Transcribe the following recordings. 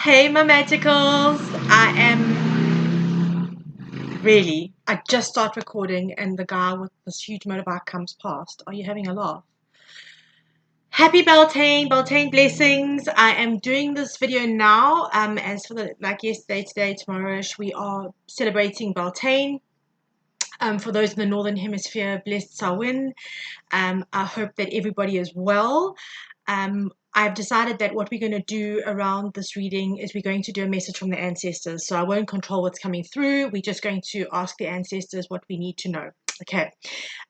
Hey, my magicals. I just start recording and the guy with this huge motorbike comes past. Are you having a laugh? Happy Beltane Blessings. I am doing this video now. As for like yesterday, today, tomorrow-ish, we are celebrating Beltane. For those in the Northern Hemisphere, blessed Samhain. I hope that everybody is well. I've decided that what we're going to do around this reading is we're going to do a message from the ancestors. So I won't control what's coming through. We're just going to ask the ancestors what we need to know. Okay.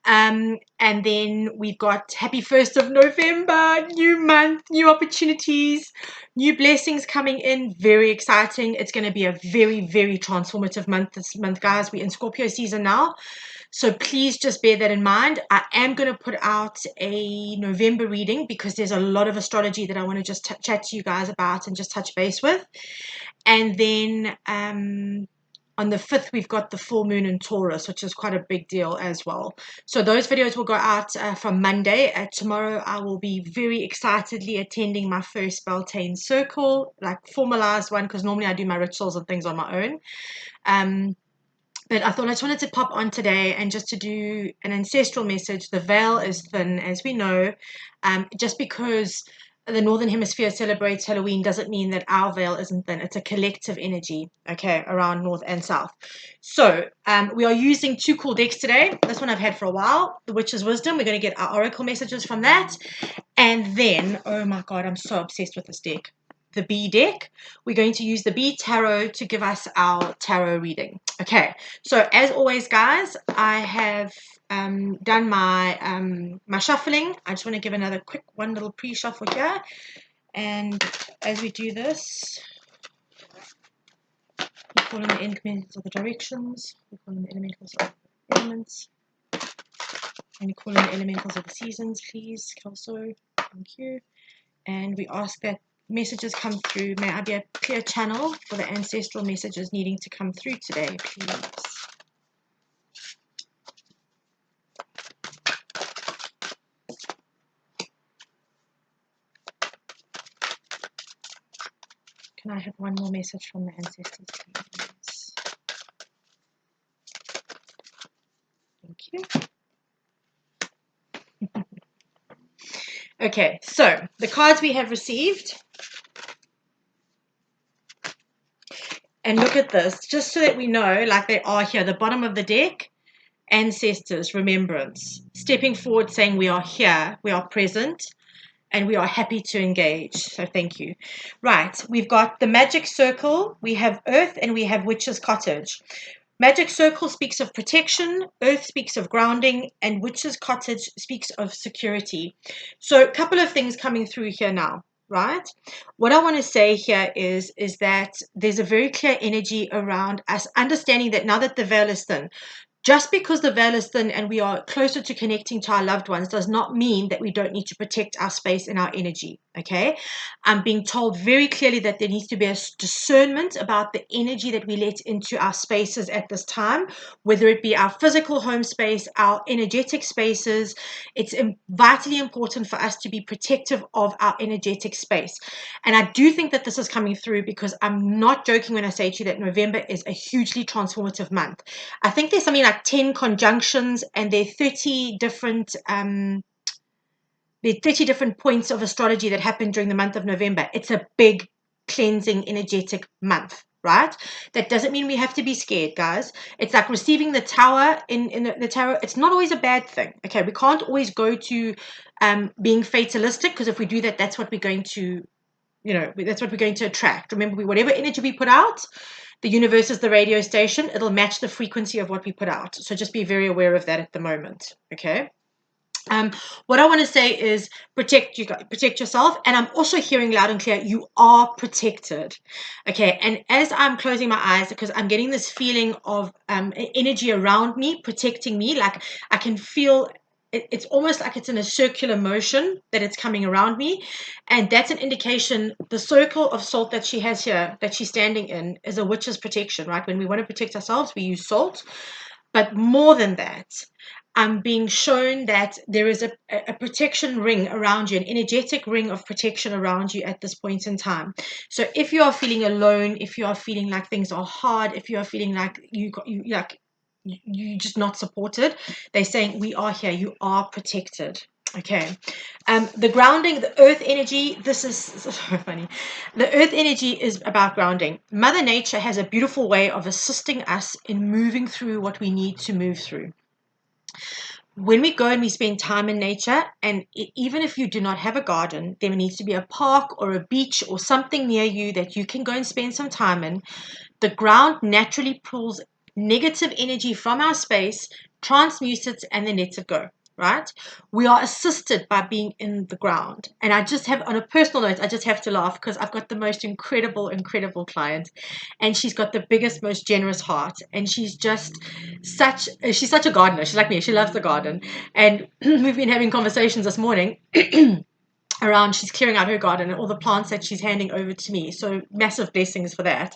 And then we've got happy 1st of November, new month, new opportunities, new blessings coming in. Very exciting. It's going to be a very, very transformative month this month, guys. We're in Scorpio season now. So please just bear that in mind. I am going to put out a November reading because there's a lot of astrology that I want to just chat to you guys about and just touch base with. And then on the 5th, we've got the full moon in Taurus, which is quite a big deal as well. So those videos will go out from Monday. Tomorrow, I will be very excitedly attending my first Beltane circle, like formalized one, because normally I do my rituals and things on my own. But I thought I just wanted to pop on today and just to do an ancestral message. The veil is thin, as we know. Just because the Northern Hemisphere celebrates Halloween doesn't mean that our veil isn't thin. It's a collective energy, okay, around North and South. So we are using 2 cool decks today. This one I've had for a while, the Witch's Wisdom. We're going to get our oracle messages from that. And then, oh my God, I'm so obsessed with this deck. The B deck. We're going to use the B tarot to give us our tarot reading. Okay, so as always, guys, I have done my my shuffling. I just want to give another quick one little pre-shuffle here. And as we do this, we call in the elementals of the directions, we call in the elementals of the elements, and we call in the elementals of the seasons, please. Also, thank you. And we ask that messages come through. May I be a clear channel for the ancestral messages needing to come through today, please. Can I have one more message from the ancestors, please? Thank you. Okay, so the cards we have received. And look at this, just so that we know, like they are here, the bottom of the deck, ancestors, remembrance, stepping forward, saying we are here, we are present, and we are happy to engage. So thank you. Right, we've got the magic circle, we have earth, and we have witch's cottage. Magic circle speaks of protection, earth speaks of grounding, and witch's cottage speaks of security. So a couple of things coming through here now. Right? What I want to say here is that there's a very clear energy around us understanding that now that the veil is thin, just because the veil is thin and we are closer to connecting to our loved ones does not mean that we don't need to protect our space and our energy, okay? I'm being told very clearly that there needs to be a discernment about the energy that we let into our spaces at this time, whether it be our physical home space, our energetic spaces. It's vitally important for us to be protective of our energetic space. And I do think that this is coming through because I'm not joking when I say to you that November is a hugely transformative month. I think there's something like 10 conjunctions and there are 30 different points of astrology that happen during the month of November. It's a big cleansing energetic month, right? That doesn't mean we have to be scared, guys. It's like receiving the tower in the tarot. It's not always a bad thing, okay? We can't always go to being fatalistic, because if we do that, that's what we're going to, that's what we're going to attract. Remember, whatever energy we put out, the universe is the radio station. It'll match the frequency of what we put out. So just be very aware of that at the moment, okay? What I want to say is protect yourself. And I'm also hearing loud and clear, you are protected, okay? And as I'm closing my eyes, because I'm getting this feeling of energy around me, protecting me, like I can feel it's almost like it's in a circular motion that it's coming around me. And that's an indication. The circle of salt that she has here, that she's standing in, is a witch's protection, right? When we want to protect ourselves, we use salt. But more than that, I'm being shown that there is a protection ring around you, an energetic ring of protection around you at this point in time. So if you are feeling alone, if you are feeling like things are hard, if you are feeling like you're just not supported, they're saying we are here, you are protected. Okay. The grounding, the earth energy, this is so funny. The earth energy is about grounding. Mother Nature has a beautiful way of assisting us in moving through what we need to move through. When we go and we spend time in nature, and even if you do not have a garden, there needs to be a park or a beach or something near you that you can go and spend some time in. The ground naturally pulls negative energy from our space, transmutes it, and then lets it go. Right? We are assisted by being in the ground. And I just have, on a personal note, I just have to laugh because I've got the most incredible client. And she's got the biggest, most generous heart. And she's such a gardener. She's like me. She loves the garden. And we've been having conversations this morning around, she's clearing out her garden and all the plants that she's handing over to me. So massive blessings for that.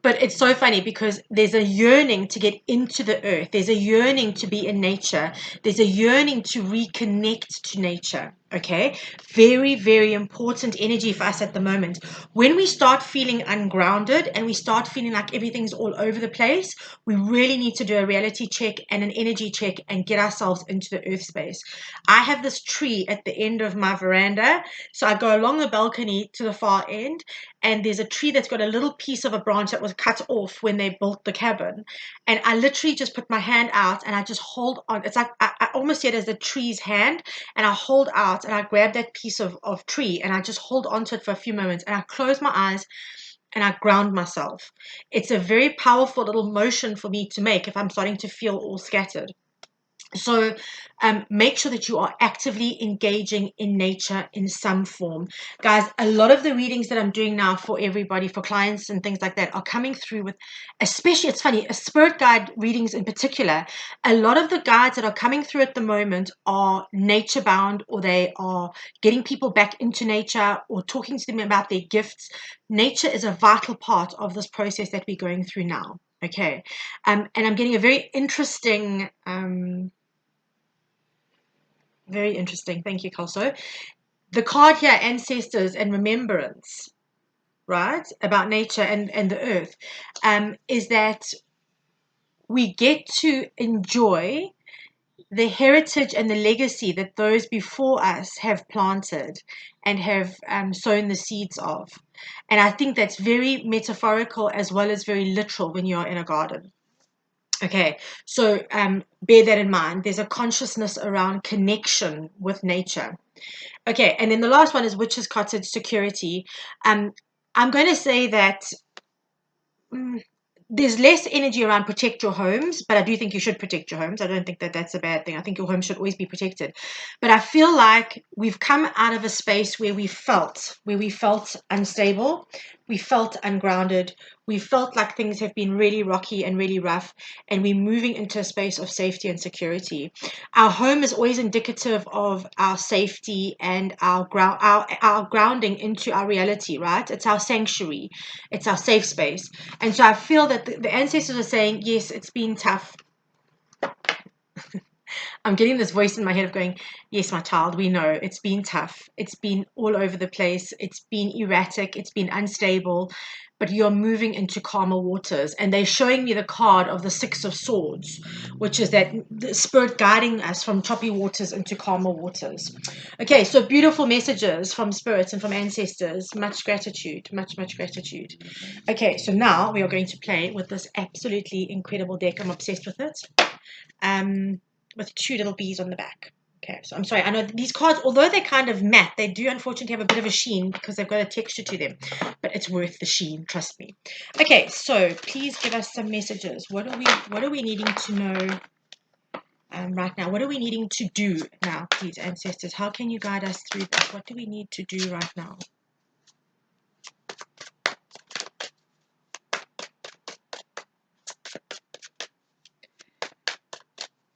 But it's so funny because there's a yearning to get into the earth. There's a yearning to be in nature. There's a yearning to reconnect to nature. Okay, very important energy for us at the moment. When we start feeling ungrounded and we start feeling like everything's all over the place, we really need to do a reality check and an energy check and get ourselves into the earth space. I have this tree at the end of my veranda, so I go along the balcony to the far end, and there's a tree that's got a little piece of a branch that was cut off when they built the cabin, and I literally just put my hand out and I just hold on. It's like I almost see it as the tree's hand, and I hold out and I grab that piece of tree and I just hold onto it for a few moments and I close my eyes and I ground myself. It's a very powerful little motion for me to make if I'm starting to feel all scattered. So make sure that you are actively engaging in nature in some form. Guys, a lot of the readings that I'm doing now for everybody, for clients and things like that, are coming through with, especially, it's funny, spirit guide readings in particular. A lot of the guides that are coming through at the moment are nature bound, or they are getting people back into nature or talking to them about their gifts. Nature is a vital part of this process that we're going through now. Okay. And I'm getting a very interesting... very interesting. Thank you, Kelso. The card here, ancestors and remembrance, right, about nature and the earth, is that we get to enjoy the heritage and the legacy that those before us have planted and have sown the seeds of. And I think that's very metaphorical as well as very literal when you're in a garden. Okay, so bear that in mind. There's a consciousness around connection with nature. Okay, and then the last one is witch's cottage security. I'm going to say that there's less energy around protect your homes, but I do think you should protect your homes. I don't think that that's a bad thing. I think your home should always be protected. But I feel like we've come out of a space where we felt unstable, we felt ungrounded, we felt like things have been really rocky and really rough, and we're moving into a space of safety and security. Our home is always indicative of our safety and our grounding into our reality, right? It's our sanctuary, it's our safe space. And so I feel that the ancestors are saying, yes, it's been tough. I'm getting this voice in my head of going, yes, my child, we know it's been tough. It's been all over the place. It's been erratic. It's been unstable. But you're moving into calmer waters. And they're showing me the card of the Six of Swords, which is that the spirit guiding us from choppy waters into calmer waters. Okay, so beautiful messages from spirits and from ancestors. Much gratitude, much gratitude. Okay, so now we are going to play with this absolutely incredible deck. I'm obsessed with it. With two little bees on the back. Okay, so I'm sorry. I know these cards, although they're kind of matte, they do unfortunately have a bit of a sheen because they've got a texture to them. But it's worth the sheen, trust me. Okay, so please give us some messages. What are we needing to know right now? What are we needing to do now, please, ancestors? How can you guide us through this? What do we need to do right now?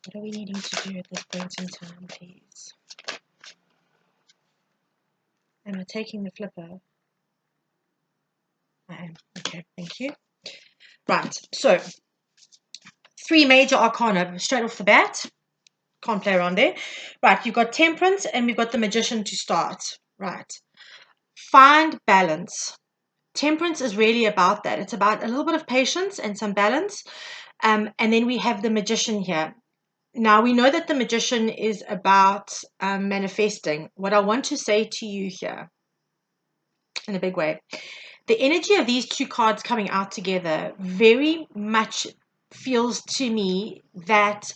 What are we needing to do at this point in time, please? Am I taking the flipper? I am. Okay, thank you. Right, so 3 major arcana straight off the bat. Can't play around there. Right, you've got Temperance and we've got the Magician to start. Right. Find balance. Temperance is really about that. It's about a little bit of patience and some balance. And then we have the Magician here. Now, we know that the Magician is about manifesting. What I want to say to you here, in a big way, the energy of these two cards coming out together very much feels to me that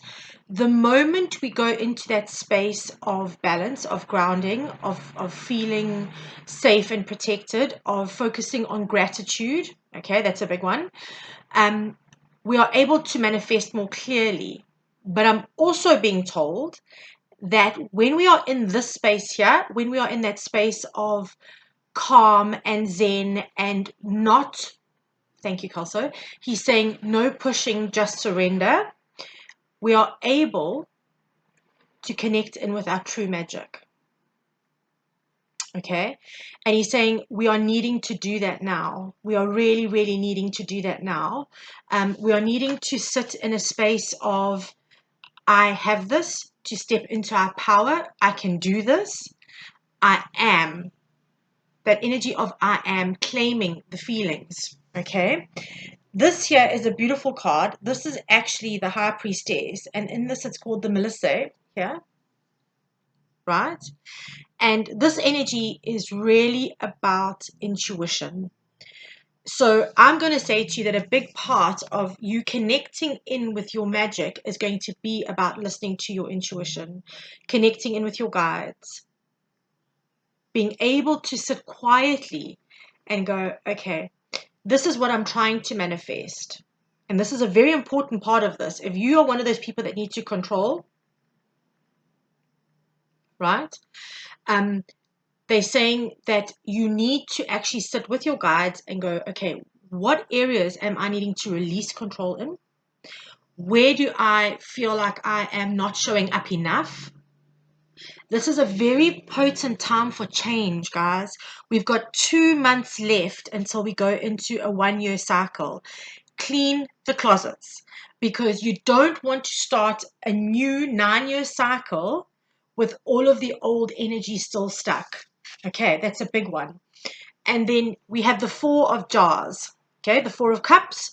the moment we go into that space of balance, of grounding, of feeling safe and protected, of focusing on gratitude, okay, that's a big one, we are able to manifest more clearly. But I'm also being told that when we are in this space here, when we are in that space of calm and zen and not, thank you, Kelso, he's saying no pushing, just surrender, we are able to connect in with our true magic. Okay, and he's saying we are needing to do that now. We are really, really needing to do that now. We are needing to sit in a space of, I have this, to step into our power. I can do this. I am. That energy of I am, claiming the feelings. Okay. This here is a beautiful card. This is actually the High Priestess. And in this, it's called the Melissa here. Right. And this energy is really about intuition. So I'm going to say to you that a big part of you connecting in with your magic is going to be about listening to your intuition, connecting in with your guides, being able to sit quietly and go, okay, this is what I'm trying to manifest. And this is a very important part of this. If you are one of those people that need to control, right? They're saying that you need to actually sit with your guides and go, okay, what areas am I needing to release control in? Where do I feel like I am not showing up enough? This is a very potent time for change, guys. We've got 2 months left until we go into a 1-year cycle. Clean the closets, because you don't want to start a new 9-year cycle with all of the old energy still stuck. Okay, that's a big one. And then we have the 4 of jars. Okay, the 4 of cups.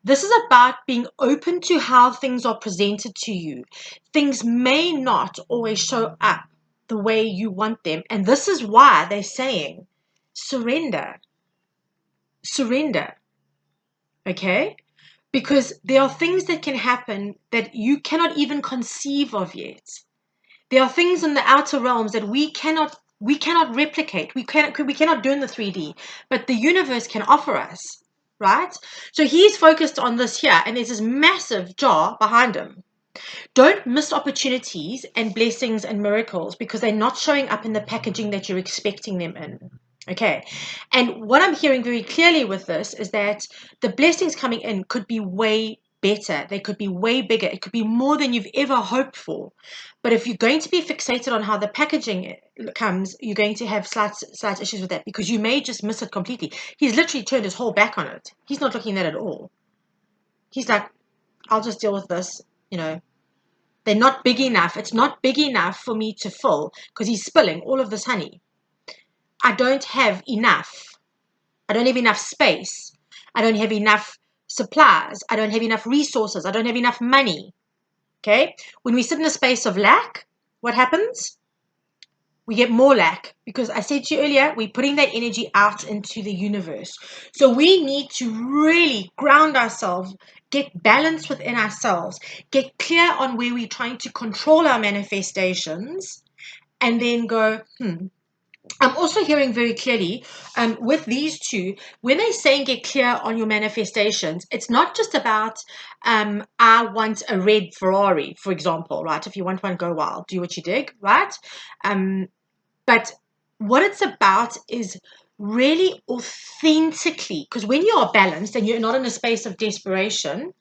This is about being open to how things are presented to you. Things may not always show up the way you want them. And this is why they're saying surrender. Surrender. Okay? Because there are things that can happen that you cannot even conceive of yet. There are things in the outer realms that we cannot replicate. We cannot do in the 3D, but the universe can offer us, right? So he's focused on this here, and there's this massive jar behind him. Don't miss opportunities and blessings and miracles because they're not showing up in the packaging that you're expecting them in. Okay. And what I'm hearing very clearly with this is that the blessings coming in could be way better. They could be way bigger. It could be more than you've ever hoped for. But if you're going to be fixated on how the packaging comes, you're going to have slight issues with that because you may just miss it completely. He's literally turned his whole back on it. He's not looking at it at all. He's like, I'll just deal with this, you know. They're not big enough. It's not big enough for me to fill because he's spilling all of this honey. I don't have enough. I don't have enough space. I don't have enough supplies. I don't have enough resources. I don't have enough money. Okay? When we sit in a space of lack, what happens? We get more lack because I said to you earlier, we're putting that energy out into the universe. So we need to really ground ourselves, get balance within ourselves, get clear on where we're trying to control our manifestations, and then go, I'm also hearing very clearly with these two, when they're saying get clear on your manifestations, it's not just about I want a red Ferrari, for example, right? If you want one, go wild, do what you dig, right? But what it's about is really authentically, because when you are balanced and you're not in a space of desperation,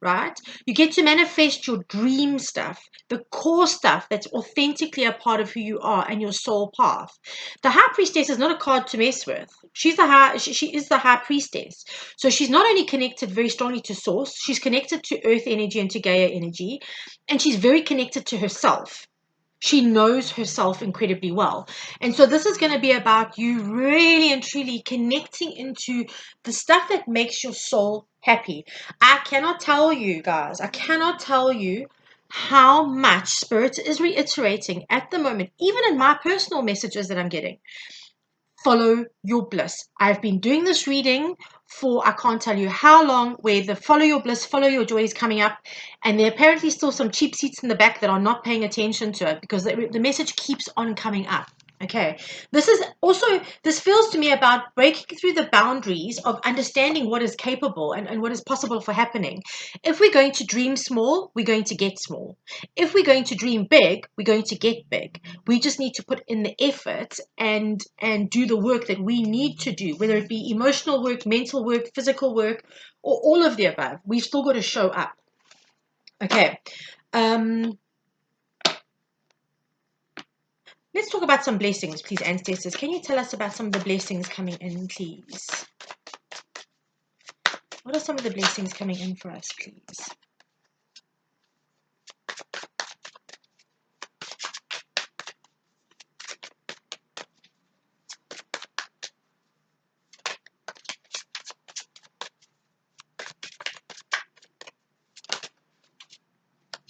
right? You get to manifest your dream stuff, the core stuff that's authentically a part of who you are and your soul path. The high priestess is not a card to mess with. She's the high, she is the high priestess. So she's not only connected very strongly to source, she's connected to earth energy and to Gaia energy, and she's very connected to herself. She knows herself incredibly well. And so this is going to be about you really and truly connecting into the stuff that makes your soul happy. I cannot tell you, guys, I cannot tell you how much Spirit is reiterating at the moment, even in my personal messages that I'm getting. Follow your bliss. I've been doing this reading for I can't tell you how long, where the follow your bliss, follow your joy is coming up, and there are apparently still some cheap seats in the back that are not paying attention to it because the message keeps on coming up. Okay, this feels to me about breaking through the boundaries of understanding what is capable and what is possible for happening. If we're going to dream small, we're going to get small. If we're going to dream big, we're going to get big. We just need to put in the effort and do the work that we need to do, whether it be emotional work, mental work, physical work, or all of the above. We've still got to show up. Okay. Let's talk about some blessings, please, ancestors. Can you tell us about some of the blessings coming in, please? What are some of the blessings coming in for us, please?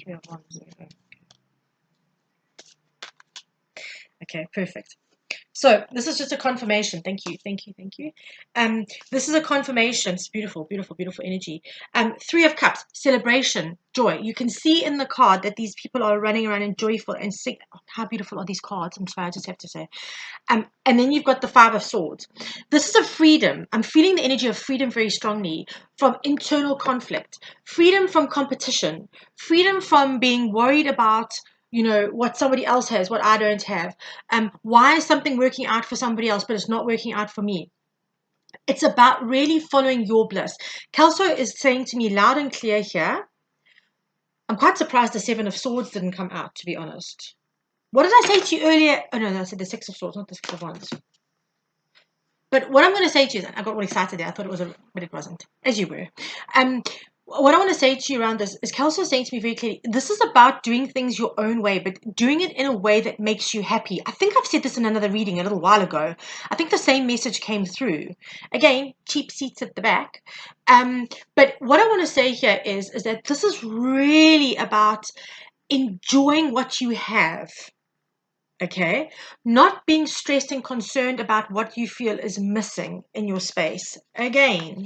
Three of Wands. Okay, perfect. So this is just a confirmation. Thank you. This is a confirmation. It's beautiful, beautiful, beautiful energy. Three of Cups, celebration, joy. You can see in the card that these people are running around and joyful and sing. Oh, how beautiful are these cards? I'm sorry, I just have to say. And then you've got the Five of Swords. This is a freedom. I'm feeling the energy of freedom very strongly from internal conflict, freedom from competition, freedom from being worried about what somebody else has, what I don't have. Why is something working out for somebody else, but it's not working out for me? It's about really following your bliss. Kelso is saying to me loud and clear here. I'm quite surprised the Seven of Swords didn't come out, to be honest. What did I say to you earlier? Oh, no, I said the Six of Swords, not the Six of Wands. But what I'm going to say to you, I got all excited there. I thought it was, but it wasn't, as you were. What I want to say to you around this is Kelso saying to me very clearly, this is about doing things your own way, but doing it in a way that makes you happy. I think I've said this in another reading a little while ago. I think the same message came through. Again, cheap seats at the back. But what I want to say here is that this is really about enjoying what you have. Okay, not being stressed and concerned about what you feel is missing in your space. Again,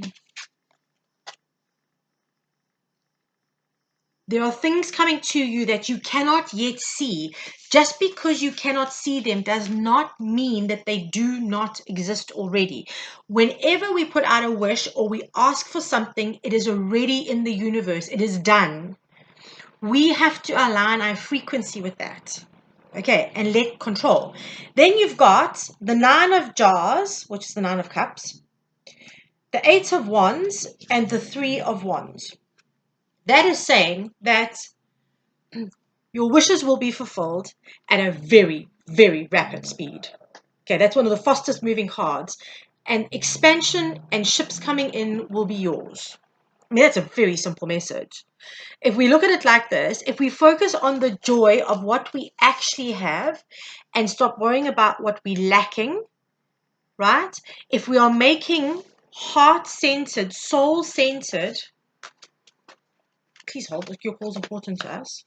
there are things coming to you that you cannot yet see. Just because you cannot see them does not mean that they do not exist already. Whenever we put out a wish or we ask for something, it is already in the universe. It is done. We have to align our frequency with that. Okay, and let control. Then you've got the Nine of Jars, which is the Nine of Cups, the Eight of Wands, and the Three of Wands. That is saying that your wishes will be fulfilled at a very, very rapid speed. Okay, that's one of the fastest moving cards. And expansion and ships coming in will be yours. I mean, that's a very simple message. If we look at it like this, if we focus on the joy of what we actually have and stop worrying about what we're lacking, right? If we are making heart-centered, soul-centered, please hold, your call is important to us.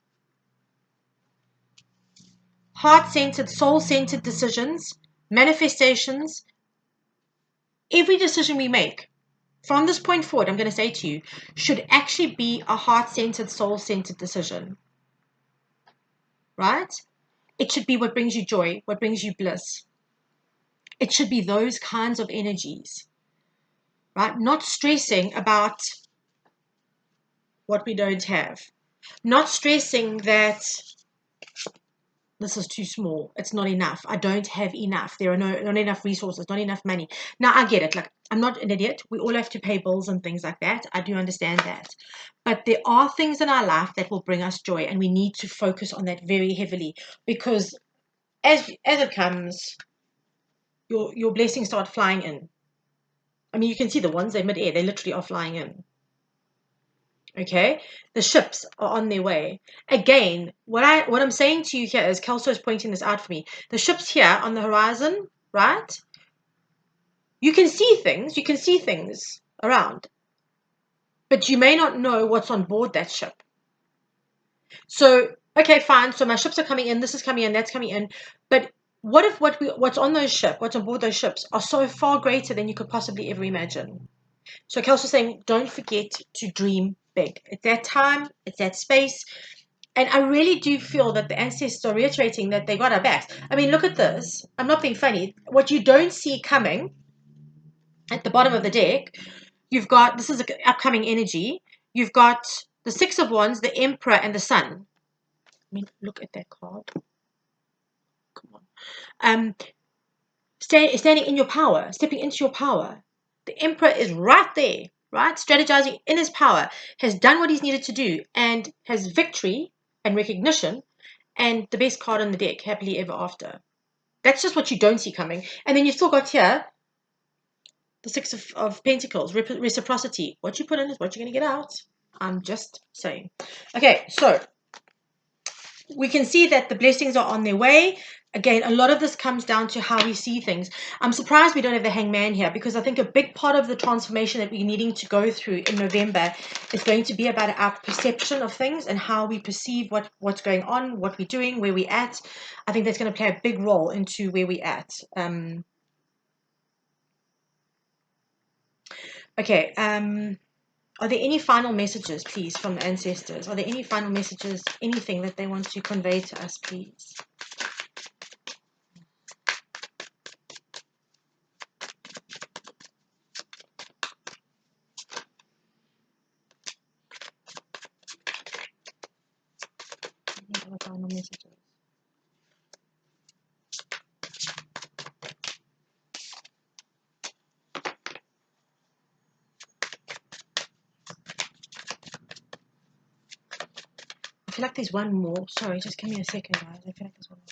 Heart-centered, soul-centered decisions, manifestations, every decision we make from this point forward, I'm going to say to you, should actually be a heart-centered, soul-centered decision. Right? It should be what brings you joy, what brings you bliss. It should be those kinds of energies. Right? Not stressing about what we don't have. Not stressing that this is too small. It's not enough. I don't have enough. There are not enough resources, not enough money. Now, I get it. Like, I'm not an idiot. We all have to pay bills and things like that. I do understand that. But there are things in our life that will bring us joy, and we need to focus on that very heavily, because as it comes, your blessings start flying in. I mean, you can see the ones, they're mid-air. They literally are flying in. Okay, the ships are on their way. Again, what I'm saying to you here is, Kelso is pointing this out for me. The ships here on the horizon, right? You can see things around, but you may not know what's on board that ship. So, okay, fine. So my ships are coming in. This is coming in. That's coming in. But what if what's on what's on board those ships, are so far greater than you could possibly ever imagine? So Kelso's saying, don't forget to dream big. At that time, it's that space. And I really do feel that the ancestors are reiterating that they got our backs. I mean, look at this. I'm not being funny. What you don't see coming at the bottom of the deck, you've got, this is an upcoming energy. You've got the Six of Wands, the Emperor, and the Sun. I mean, look at that card. Come on. Standing in your power, stepping into your power. The Emperor is right there, right? Strategizing in his power, has done what he's needed to do, and has victory and recognition, and the best card on the deck, happily ever after. That's just what you don't see coming. And then you've still got here the Six of Pentacles, reciprocity. What you put in is what you're going to get out. I'm just saying. Okay, so we can see that the blessings are on their way. Again, a lot of this comes down to how we see things. I'm surprised we don't have the Hangman here, because I think a big part of the transformation that we're needing to go through in November is going to be about our perception of things and how we perceive what's going on, what we're doing, where we're at. I think that's going to play a big role into where we're at. Okay. Are there any final messages, please, from the ancestors? Are there any final messages, anything that they want to convey to us, please? Any other final messages? I feel like there's one more. Sorry, just give me a second, guys. I feel like there's one more.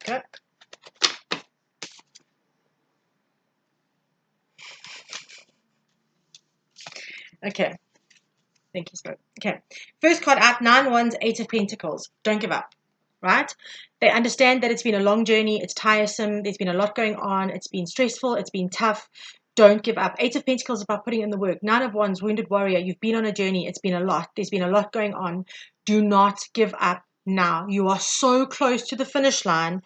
Okay. Okay. Thank you, Spirit. Okay. First card out, 9 Wands, 8 of Pentacles. Don't give up, right? They understand that it's been a long journey. It's tiresome. There's been a lot going on. It's been stressful. It's been tough. Don't give up. 8 of Pentacles is about putting in the work. 9 of Wands, wounded warrior. You've been on a journey. It's been a lot. There's been a lot going on. Do not give up now. You are so close to the finish line.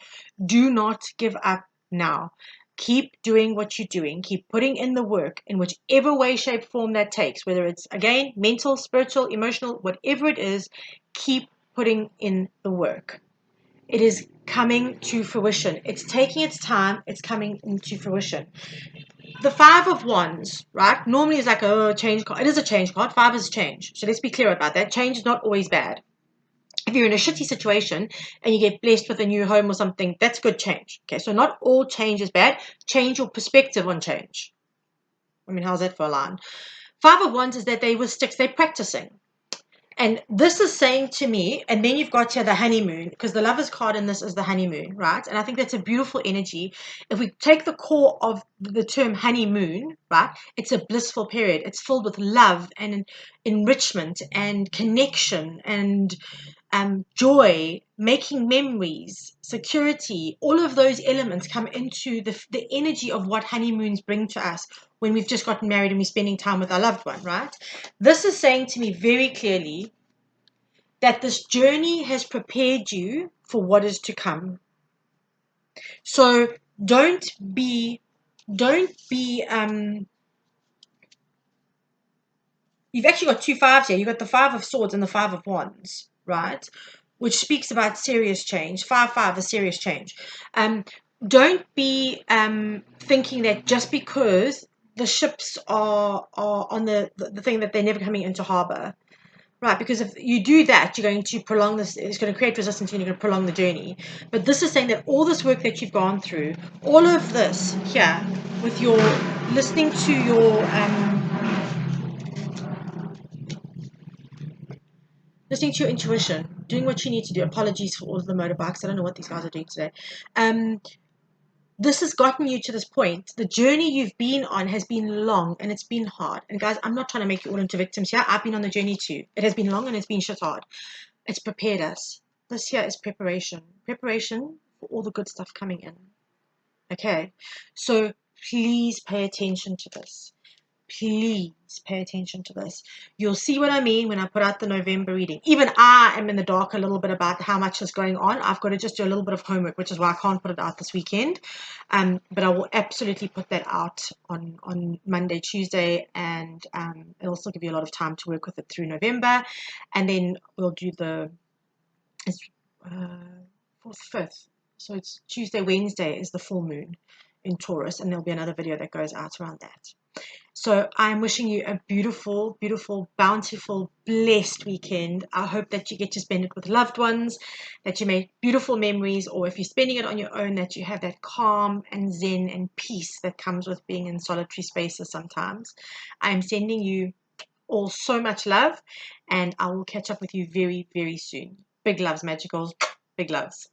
Do not give up now. Keep doing what you're doing. Keep putting in the work in whichever way, shape, form that takes, whether it's, again, mental, spiritual, emotional, whatever it is, keep putting in the work. It is coming to fruition. It's taking its time. It's coming into fruition. The 5 of Wands, right, normally is like a change card. It is a change card. 5 is change. So let's be clear about that. Change is not always bad. If you're in a shitty situation and you get blessed with a new home or something, that's good change. Okay, so not all change is bad. Change your perspective on change. I mean, how's that for a line? 5 of Wands is that they with sticks, they're practicing. And this is saying to me, and then you've got here the honeymoon, because the Lover's card in this is the honeymoon, right? And I think that's a beautiful energy. If we take the core of the term honeymoon, right, it's a blissful period. It's filled with love and enrichment and connection and joy, making memories, security. All of those elements come into the energy of what honeymoons bring to us when we've just gotten married and we're spending time with our loved one, right? This is saying to me very clearly that this journey has prepared you for what is to come. So don't be you've actually got 2 5s here. You've got the 5 of Swords and the 5 of Wands, right? Which speaks about serious change. 5-5 is serious change. Don't be thinking that just because the ships are on the thing that they're never coming into harbor. right? Because if you do that, you're going to prolong this, it's going to create resistance and you're going to prolong the journey. But this is saying that all this work that you've gone through, all of this here, with your listening to your intuition, doing what you need to do. Apologies for all of the motorbikes. I don't know what these guys are doing today. This has gotten you to this point. The journey you've been on has been long and it's been hard. And guys, I'm not trying to make you all into victims here. I've been on the journey too. It has been long and it's been shit hard. It's prepared us. This here is preparation. Preparation for all the good stuff coming in. Okay? So please pay attention to this. Please pay attention to this. You'll see what I mean when I put out the November reading. Even I am in the dark a little bit about how much is going on. I've got to just do a little bit of homework, which is why I can't put it out this weekend. But I will absolutely put that out on Monday, Tuesday, and it'll also give you a lot of time to work with it through November. And then we'll do the 4th, 5th. So it's Tuesday, Wednesday is the full moon in Taurus, and there'll be another video that goes out around that. So I'm wishing you a beautiful, beautiful, bountiful, blessed weekend. I hope that you get to spend it with loved ones, that you make beautiful memories, or if you're spending it on your own, that you have that calm and zen and peace that comes with being in solitary spaces sometimes. I'm sending you all so much love, and I will catch up with you very, very soon. Big loves, magicals. Big loves.